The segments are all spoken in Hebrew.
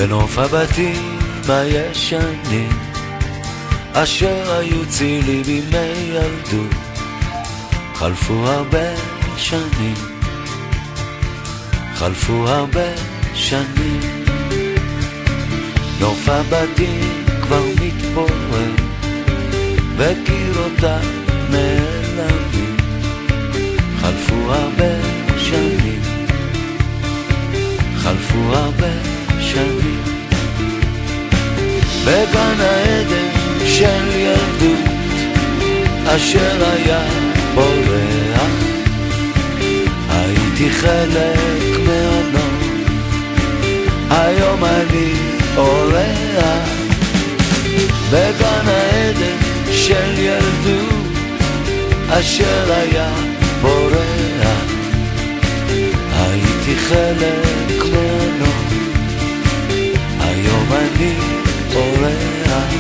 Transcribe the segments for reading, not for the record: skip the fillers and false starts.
בנוף הבתים הישנים אשר היו צילי בימי ילדות, חלפו הרבה שנים, חלפו הרבה שנים. נוף הבתים כבר מתפורר וקירותיו נעלמים, חלפו הרבה שנים, חלפו הרבה שנים. בגן העדן של ילדות אשר היה בורח, הייתי חלק מהנוף, היום אני אורח. בגן העדן של ילדות אשר היה בורח, הייתי חלק מהנוף, היום אני אורח.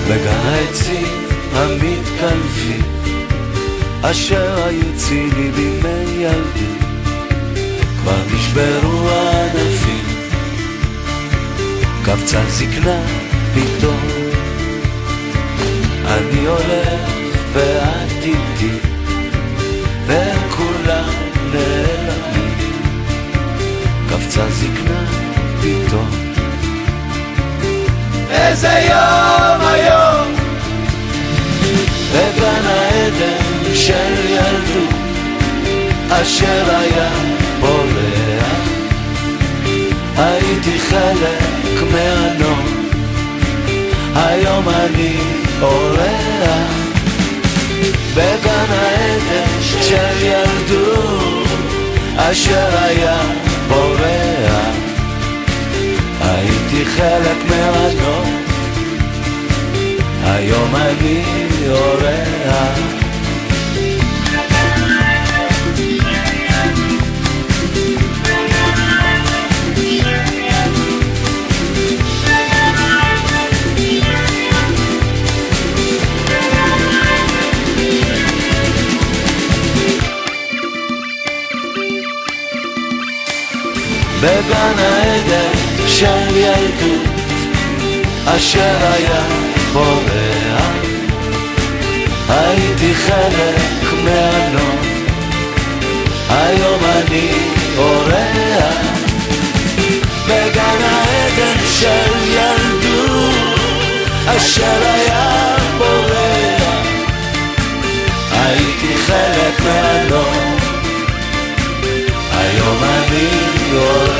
בגן העצים המתקלפים אשר היו צילי בימי ילדות, כבר נשברו הענפים, קבצה זקנה פתאום. אני הולך ואת איתי וכולם נעלמים, קבצה זקנה פתאום. איזה יום היום בגן העדן של ילדות אשר היה בורח, הייתי חלק מהנוף, היום אני אורח. בגן העדן של ילדות אשר היה בורח, הייתי חלק מהנוף, היום אני אורח. בגן העדן של ילדות אשר היה בורח, הייתי חלק מהנוף, היום אני אורח. בגן העדן של ילדות אשר היה בורח, הייתי חלק מהנוף, היום אני אורח.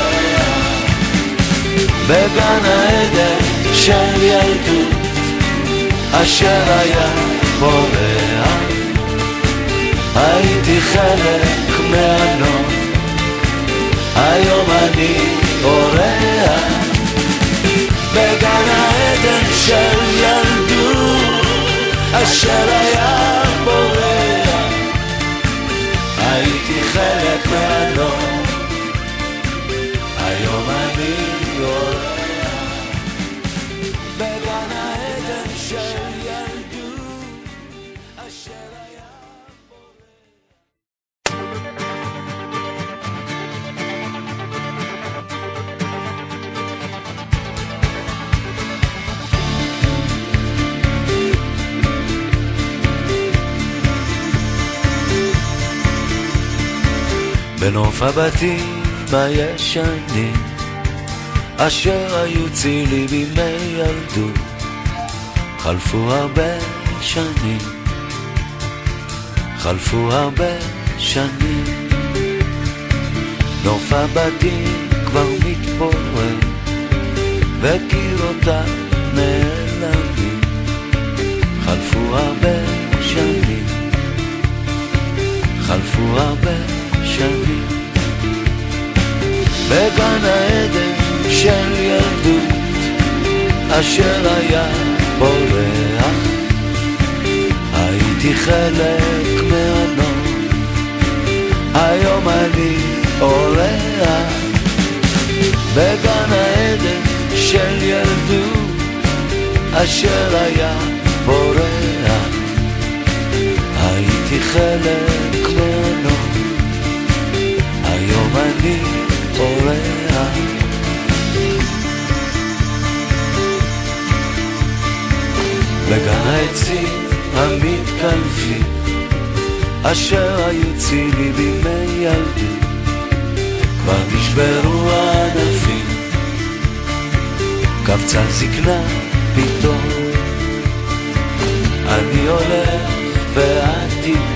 בגן העדן של ילדות אשר היה בורח, הייתי חלק מהנוף, היום אני אורח. בגן העדן של ילדות אשר היה בורח, הייתי חלק מהנוף, היום אני אורח. בגן העדן של ילדות אשר היה בנוף הבתים הישנים אשר היו צילי בימי ילדות, חלפו הרבה שנים, חלפו הרבה שנים. נוף הבתים כבר מתפורר וקירותיו נעלמים, חלפו הרבה שנים, חלפו הרבה שנים. בגן העדן של ילדות אשר היה בורח, הייתי חלק מהנוף, היום אני אורח. בגן העדן של ילדות אשר היה בורח, הייתי חלק מהנוף, בגן העצים המתקלפים אשר היו צילי בימי ילדי כבר נשברו הענפים, קבצה זקנה פתאום, אני הולך ואת איתי